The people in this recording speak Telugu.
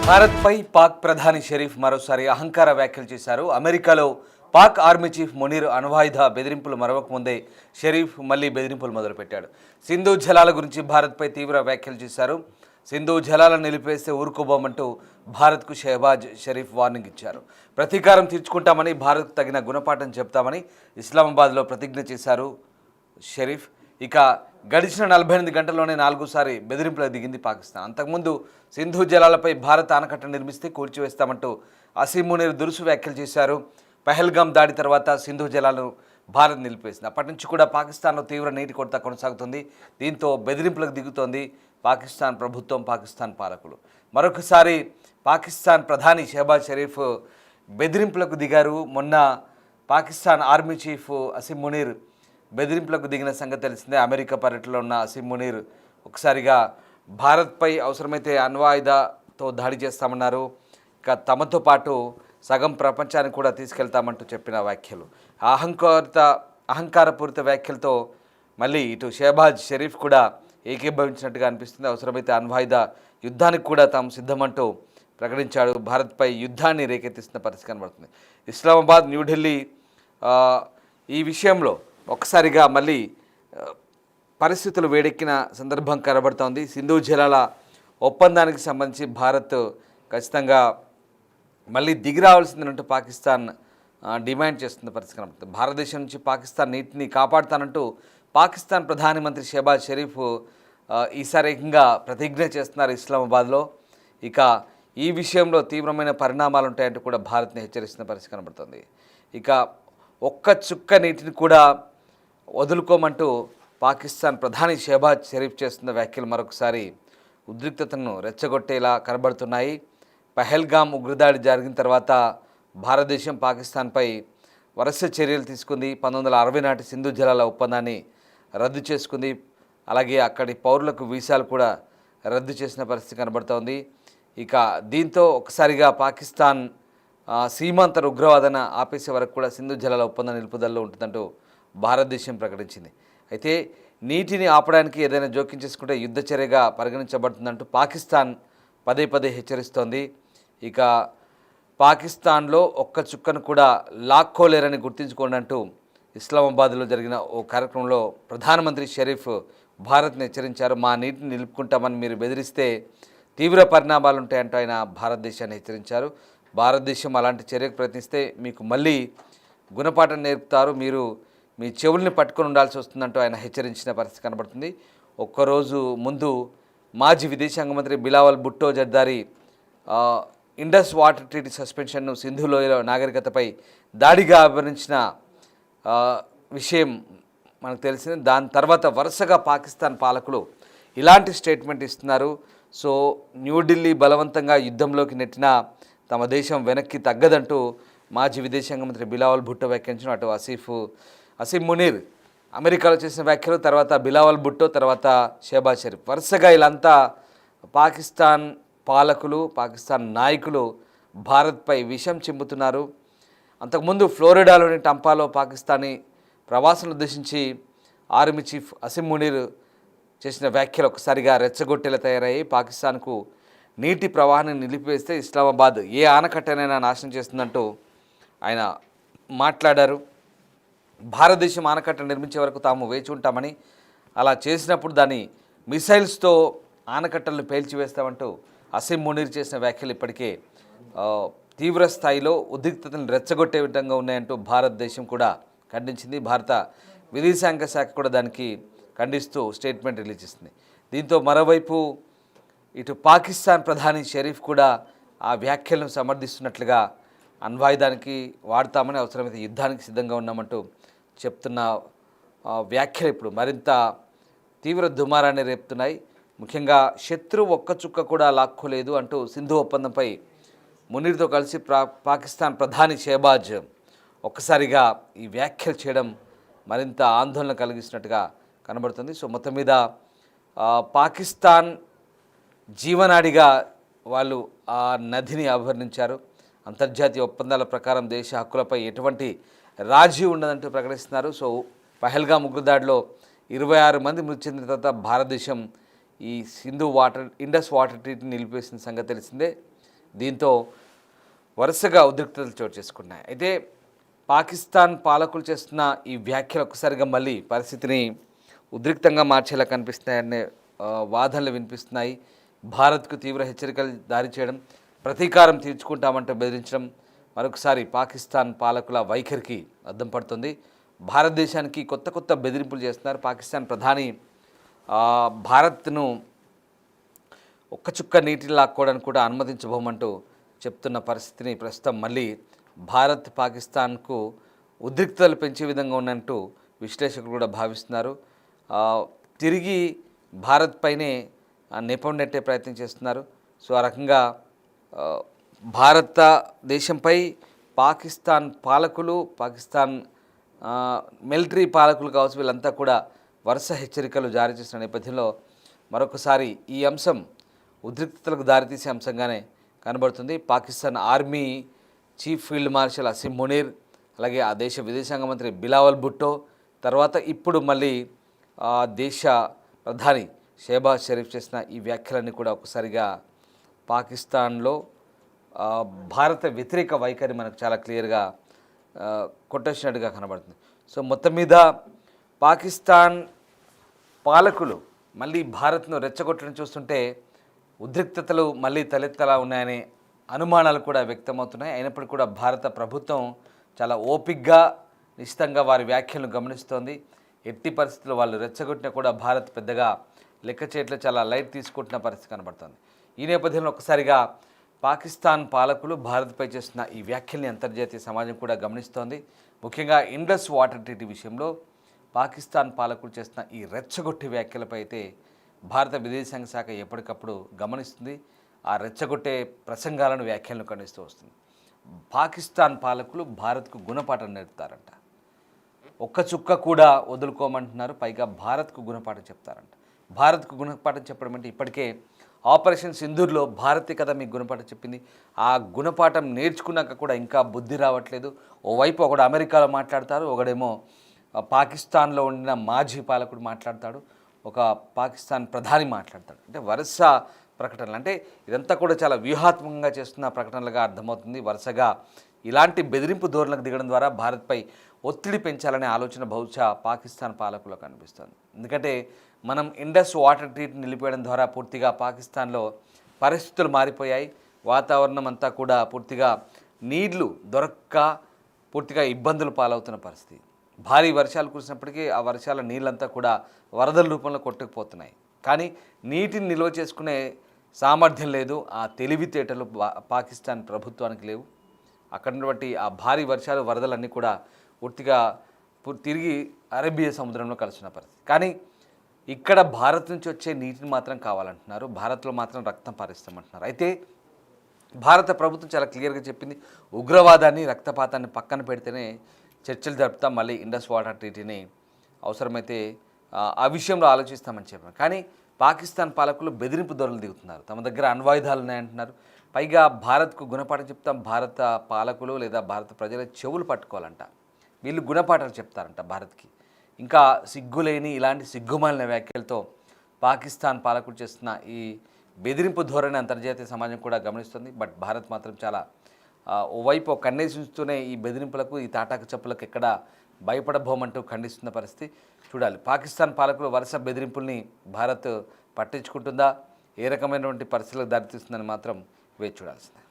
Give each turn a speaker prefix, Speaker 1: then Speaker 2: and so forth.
Speaker 1: భారత్పై పాక్ ప్రధాని షరీఫ్ మరోసారి అహంకార వ్యాఖ్యలు చేశారు. అమెరికాలో పాక్ ఆర్మీ చీఫ్ మునీర్ అణ్వాయుధ బెదిరింపులు మరవక ముందే షరీఫ్ మళ్లీ బెదిరింపులు మొదలుపెట్టాడు. సింధు జలాల గురించి భారత్పై తీవ్ర వ్యాఖ్యలు చేశారు. సింధు జలాలను నిలిపేస్తే ఊరుకోబోమంటూ భారత్కు షెహబాజ్ షరీఫ్ వార్నింగ్ ఇచ్చారు. ప్రతీకారం తీర్చుకుంటామని, భారత్కు తగిన గుణపాఠం చెప్తామని ఇస్లామాబాద్లో ప్రతిజ్ఞ చేశారు షరీఫ్. ఇక గడిచిన 48 గంటల్లోనే 4సారి బెదిరింపులకు దిగింది పాకిస్తాన్. అంతకుముందు సింధు జలాలపై భారత్ ఆనకట్ట నిర్మిస్తే కూల్చివేస్తామంటూ అసీం మునీర్ దురుసు వ్యాఖ్యలు చేశారు. పహల్గామ్ దాడి తర్వాత సింధు జలాలను భారత్ నిలిపేసింది. అప్పటి నుంచి కూడా పాకిస్తాన్లో తీవ్ర నీటి కొరత కొనసాగుతుంది. దీంతో బెదిరింపులకు దిగుతోంది పాకిస్తాన్ ప్రభుత్వం, పాకిస్తాన్ పాలకులు. మరొకసారి పాకిస్తాన్ ప్రధాని షెహబాజ్ షరీఫ్ బెదిరింపులకు దిగారు. మొన్న పాకిస్తాన్ ఆర్మీ చీఫ్ అసీం మునీర్ బెదిరింపులకు దిగిన సంగతి తెలిసిందే. అమెరికా పర్యటనలో ఉన్న అసీం మునీర్ ఒకసారిగా భారత్పై అవసరమైతే అణ్వాయుధతో దాడి చేస్తామన్నారు. ఇక తమతో పాటు సగం ప్రపంచాన్ని కూడా తీసుకెళ్తామంటూ చెప్పిన వ్యాఖ్యలు, అహంకారపూరిత వ్యాఖ్యలతో మళ్ళీ ఇటు షెహబాజ్ షరీఫ్ కూడా ఏకీభవించినట్టుగా అనిపిస్తుంది. అవసరమైతే అణ్వాయుధ యుద్ధానికి కూడా తాము సిద్ధమంటూ ప్రకటించాడు. భారత్పై యుద్ధాన్ని రేకెత్తిస్తున్న పరిస్థితి కనబడుతుంది. ఇస్లామాబాద్, న్యూఢిల్లీ ఈ విషయంలో ఒకసారిగా మళ్ళీ పరిస్థితులు వేడెక్కిన సందర్భం కనబడుతోంది. సింధు జలాల ఒప్పందానికి సంబంధించి భారత్ ఖచ్చితంగా మళ్ళీ దిగి రావాల్సిందంటూ పాకిస్తాన్ డిమాండ్ చేస్తున్న పరిస్థితి కనబడుతుంది. భారతదేశం నుంచి పాకిస్తాన్ నీటిని కాపాడుతానంటూ పాకిస్తాన్ ప్రధానమంత్రి షెహబాజ్ షరీఫ్ ఈసారి ఏకంగా ప్రతిజ్ఞ చేస్తున్నారు ఇస్లామాబాద్లో. ఇక ఈ విషయంలో తీవ్రమైన పరిణామాలు ఉంటాయంటూ కూడా భారత్ని హెచ్చరిస్తున్న పరిస్థితి కనబడుతుంది. ఇక ఒక్క చుక్క నీటిని కూడా వదులుకోమంటూ పాకిస్తాన్ ప్రధాని షెహబాజ్ షరీఫ్ చేస్తున్న వ్యాఖ్యలు మరొకసారి ఉద్రిక్తతను రెచ్చగొట్టేలా కనబడుతున్నాయి. పహల్గామ్ ఉగ్రదాడి జరిగిన తర్వాత భారతదేశం పాకిస్తాన్పై వరుస చర్యలు తీసుకుంది. 1960 నాటి సింధు జలాల ఒప్పందాన్ని రద్దు చేసుకుంది. అలాగే అక్కడి పౌరులకు వీసాలు కూడా రద్దు చేసిన పరిస్థితి కనబడుతోంది. ఇక దీంతో ఒకసారిగా పాకిస్తాన్ సీమాంతర ఉగ్రవాదన ఆపేసే వరకు కూడా సింధు జలాల ఒప్పందం నిలుపుదలలో ఉంటుందంటూ భారతదేశం ప్రకటించింది. అయితే నీటిని ఆపడానికి ఏదైనా జోక్యం చేసుకుంటే యుద్ధ చర్యగా పరిగణించబడుతుందంటూ పాకిస్తాన్ పదే పదే హెచ్చరిస్తోంది. ఇక పాకిస్తాన్లో ఒక్క చుక్కను కూడా లాక్కోలేరని గుర్తించుకోండి అంటూ ఇస్లామాబాద్లో జరిగిన ఓ కార్యక్రమంలో ప్రధానమంత్రి షరీఫ్ భారత్ని హెచ్చరించారు. మా నీటిని నిలుపుకుంటామని మీరు బెదిరిస్తే తీవ్ర పరిణామాలు ఉంటాయంటూ ఆయన భారతదేశాన్ని హెచ్చరించారు. భారతదేశం అలాంటి చర్యకు ప్రయత్నిస్తే మీకు మళ్ళీ గుణపాఠం నేర్పుతారు, మీరు మీ చెవుల్ని పట్టుకొని ఉండాల్సి వస్తుందంటూ ఆయన హెచ్చరించిన పరిస్థితి కనబడుతుంది. ఒక్కరోజు ముందు మాజీ విదేశాంగ మంత్రి Bilawal Bhutto Zardari Indus water treaty సస్పెన్షన్ను సింధు లోయ నాగరికతపై దాడిగా అభివర్ణించిన విషయం మనకు తెలిసింది. దాని తర్వాత వరుసగా పాకిస్తాన్ పాలకులు ఇలాంటి స్టేట్మెంట్ ఇస్తున్నారు. సో న్యూఢిల్లీ బలవంతంగా యుద్ధంలోకి నెట్టిన తమ దేశం వెనక్కి తగ్గదంటూ మాజీ విదేశాంగ మంత్రి బిలావల్ భుట్టో వ్యాఖ్యానించిన అటు అసీం మునీర్ అమెరికాలో చేసిన వ్యాఖ్యలు, తర్వాత బిలావల్ భుట్టో, తర్వాత షెహబాజ్ షరీఫ్, వరుసగా వీళ్ళంతా పాకిస్తాన్ పాలకులు, పాకిస్తాన్ నాయకులు భారత్పై విషం చిమ్ముతున్నారు. అంతకుముందు ఫ్లోరిడాలోని టంపాలో పాకిస్తానీ ప్రవాసులను ఉద్దేశించి ఆర్మీ చీఫ్ అసీం మునీర్ చేసిన వ్యాఖ్యలు ఒకసారిగా రెచ్చగొట్టేలా తయారయ్యాయి. పాకిస్తాన్కు నీటి ప్రవాహాన్ని నిలిపివేస్తే ఇస్లామాబాద్ ఏ ఆనకట్టనైనా నాశనం చేస్తుందంటూ ఆయన మాట్లాడారు. భారతదేశం ఆనకట్ట నిర్మించే వరకు తాము వేచి ఉంటామని, అలా చేసినప్పుడు దాన్ని మిసైల్స్తో ఆనకట్టలను పేల్చివేస్తామంటూ అసీం మునీర్ చేసిన వ్యాఖ్యలు ఇప్పటికే తీవ్ర స్థాయిలో ఉద్రిక్తతను రెచ్చగొట్టే విధంగా ఉన్నాయంటూ భారతదేశం కూడా ఖండించింది. భారత విదేశాంగ శాఖ కూడా దానికి ఖండిస్తూ స్టేట్మెంట్ రిలీజ్ చేసింది. దీంతో మరోవైపు ఇటు పాకిస్తాన్ ప్రధాని షరీఫ్ కూడా ఆ వ్యాఖ్యలను సమర్థిస్తున్నట్లుగా అణ్వాయుధానికి వాడతామని, అవసరమైతే యుద్ధానికి సిద్ధంగా ఉన్నామంటూ చెప్తున్న వ్యాఖ్యలు ఇప్పుడు మరింత తీవ్ర దుమారాన్ని రేపుతున్నాయి. ముఖ్యంగా శత్రువు ఒక్క చుక్క కూడా లాక్కోలేదు అంటూ సింధు ఒప్పందంపై మునీర్తో కలిసి పాకిస్తాన్ ప్రధాని షెహబాజ్ ఒక్కసారిగా ఈ వ్యాఖ్యలు చేయడం మరింత ఆందోళన కలిగిస్తున్నట్టుగా కనబడుతుంది. సో మొత్తం మీద పాకిస్తాన్ జీవనాడిగా వాళ్ళు ఆ నదిని అభివర్ణించారు. అంతర్జాతీయ ఒప్పందాల ప్రకారం దేశ హక్కులపై ఎటువంటి రాజీ ఉండదంటూ ప్రకటిస్తున్నారు. సో పహల్గామ్ ఉగ్రదాడిలో 26 మంది మృతి చెందిన తర్వాత భారతదేశం ఈ ఇండస్ వాటర్ ట్రీటీని నిలిపేసిన సంగతి తెలిసిందే. దీంతో వరుసగా ఉద్రిక్తతలు చోటు చేసుకున్నాయి. అయితే పాకిస్తాన్ పాలకులు చేస్తున్న ఈ వ్యాఖ్యలు ఒక్కసారిగా మళ్ళీ పరిస్థితిని ఉద్రిక్తంగా మార్చేలా కనిపిస్తున్నాయనే వాదనలు వినిపిస్తున్నాయి. భారత్కు తీవ్ర హెచ్చరికలు జారీ చేయడం, ప్రతీకారం తీర్చుకుంటామంటూ బెదిరించడం మరొకసారి పాకిస్తాన్ పాలకుల వైఖరికి అద్దం పడుతుంది. భారతదేశానికి కొత్త కొత్త బెదిరింపులు చేస్తున్నారు. పాకిస్తాన్ ప్రధాని భారత్ను ఒక్క చుక్క నీటిని లాక్కోవడానికి కూడా అనుమతించబోమంటూ చెప్తున్న పరిస్థితిని ప్రస్తుతం మళ్ళీ భారత్ పాకిస్తాన్కు ఉద్రిక్తతలు పెంచే విధంగా ఉన్నట్టు విశ్లేషకులు కూడా భావిస్తున్నారు. తిరిగి భారత్ పైనే నెపం నెట్టే ప్రయత్నం చేస్తున్నారు. సో ఆ రకంగా భారతదేశంపై పాకిస్తాన్ పాలకులు, పాకిస్తాన్ మిలిటరీ పాలకులు కావచ్చు, వీళ్ళంతా కూడా వరుస హెచ్చరికలు జారీ చేసిన నేపథ్యంలో మరొకసారి ఈ అంశం ఉద్రిక్తతలకు దారితీసే అంశంగానే కనబడుతుంది. Pakistan army chief field marshal Asim Munir, అలాగే ఆ దేశ విదేశాంగ మంత్రి బిలావల్ భుట్టో, తర్వాత ఇప్పుడు మళ్ళీ దేశ ప్రధాని షెహబాజ్ షరీఫ్ చేసిన ఈ వ్యాఖ్యలన్నీ కూడా ఒకసారిగా పాకిస్తాన్లో భారత వ్యతిరేక వైఖరి మనకు చాలా క్లియర్గా కొట్టేసినట్టుగా కనబడుతుంది. సో మొత్తం మీద పాకిస్తాన్ పాలకులు మళ్ళీ భారత్ను రెచ్చగొట్టడం చూస్తుంటే ఉద్రిక్తతలు మళ్ళీ తలెత్తలా ఉన్నాయనే అనుమానాలు కూడా వ్యక్తమవుతున్నాయి. అయినప్పటికీ కూడా భారత ప్రభుత్వం చాలా ఓపిక్గా నిశ్చితంగా వారి వ్యాఖ్యలను గమనిస్తోంది. ఎట్టి పరిస్థితుల్లో వాళ్ళు రెచ్చగొట్టినా కూడా భారత్ పెద్దగా లెక్క చేయట్లో చాలా లైట్ తీసుకుంటున్న పరిస్థితి కనబడుతుంది. ఈ నేపథ్యంలో ఒకసారిగా పాకిస్తాన్ పాలకులు భారత్పై చేస్తున్న ఈ వ్యాఖ్యల్ని అంతర్జాతీయ సమాజం కూడా గమనిస్తోంది. ముఖ్యంగా ఇండస్ వాటర్ ట్రీటీ విషయంలో పాకిస్తాన్ పాలకులు చేస్తున్న ఈ రెచ్చగొట్టే వ్యాఖ్యలపై అయితే భారత విదేశాంగ శాఖ ఎప్పటికప్పుడు గమనిస్తుంది. ఆ రెచ్చగొట్టే ప్రసంగాలను, వ్యాఖ్యలను ఖండిస్తూ వస్తుంది. పాకిస్తాన్ పాలకులు భారత్కు గుణపాఠం నేర్పుతారంట. ఒక్క చుక్క కూడా వదులుకోమంటున్నారు. పైగా భారత్కు గుణపాఠం చెప్తారంట. భారత్కు గుణపాఠం చెప్పడం అంటే ఇప్పటికే ఆపరేషన్ సింధూర్లో భారతే కదా మీకు గుణపాఠం చెప్పింది. ఆ గుణపాఠం నేర్చుకున్నాక కూడా ఇంకా బుద్ధి రావట్లేదు. ఓవైపు ఒకడు అమెరికాలో మాట్లాడతారు, ఒకడేమో పాకిస్తాన్లో ఉండిన మాజీ పాలకుడు మాట్లాడతాడు, ఒక పాకిస్తాన్ ప్రధాని మాట్లాడతాడు. అంటే వరుస ప్రకటనలు, అంటే ఇదంతా కూడా చాలా వ్యూహాత్మకంగా చేస్తున్న ప్రకటనలుగా అర్థమవుతుంది. వరుసగా ఇలాంటి బెదిరింపు ధోరణులకు దిగడం ద్వారా భారత్పై ఒత్తిడి పెంచాలనే ఆలోచన బహుశా పాకిస్తాన్ పాలకులకు అనిపిస్తుంది. ఎందుకంటే మనం ఇండస్ వాటర్ ట్రీట్ని నిలిపేయడం ద్వారా పూర్తిగా పాకిస్తాన్లో పరిస్థితులు మారిపోయాయి. వాతావరణం అంతా కూడా పూర్తిగా నీళ్లు దొరక్క పూర్తిగా ఇబ్బందులు పాలవుతున్న పరిస్థితి. భారీ వర్షాలు కురిసినప్పటికీ ఆ వర్షాల నీళ్ళంతా కూడా వరదల రూపంలో కొట్టుకుపోతున్నాయి. కానీ నీటిని నిల్వ చేసుకునే సామర్థ్యం లేదు, ఆ తెలివితేటలు పాకిస్తాన్ ప్రభుత్వానికి లేవు. అక్కడ ఉన్నటువంటి ఆ భారీ వర్షాలు, వరదలన్నీ కూడా పూర్తిగా తిరిగి అరేబియా సముద్రంలో కలిసిన పరిస్థితి. కానీ ఇక్కడ భారత్ నుంచి వచ్చే నీటిని మాత్రం కావాలంటున్నారు. భారత్లో మాత్రం రక్తం పారిస్తామంటున్నారు. అయితే భారత ప్రభుత్వం చాలా క్లియర్గా చెప్పింది, ఉగ్రవాదాన్ని, రక్తపాతాన్ని పక్కన పెడితేనే చర్చలు జరుపుతాం, మళ్ళీ ఇండస్ వాటర్ ట్రీటీని అవసరమైతే ఆ విషయంలో ఆలోచిస్తామని చెప్పారు. కానీ పాకిస్తాన్ పాలకులు బెదిరింపు ధోరణులు దిగుతున్నారు. తమ దగ్గర అణ్వాయుధాలు ఉన్నాయంటున్నారు. పైగా భారత్కు గుణపాఠం చెప్తాం, భారత పాలకులు లేదా భారత ప్రజల చెవులు పట్టుకోవాలంట. వీళ్ళు గుణపాఠాలు చెప్తారంట భారత్కి. ఇంకా సిగ్గులేని ఇలాంటి సిగ్గుమాలిన వ్యాఖ్యలతో పాకిస్తాన్ పాలకులు చేస్తున్న ఈ బెదిరింపు ధోరణి అంతర్జాతీయ సమాజం కూడా గమనిస్తుంది. బట్ భారత్ మాత్రం చాలా ఓవైపు కన్నేసి ఉంచుతూనే ఈ బెదిరింపులకు, ఈ తాటాకు చెప్పులకు ఎక్కడ భయపడబోమంటూ ఖండిస్తున్న పరిస్థితి చూడాలి. పాకిస్తాన్ పాలకులు వరుస బెదిరింపుల్ని భారత్ పట్టించుకుంటుందా, ఏ రకమైనటువంటి పరిస్థితులకు దారితీస్తుందని మాత్రం వేచి చూడాల్సిందే.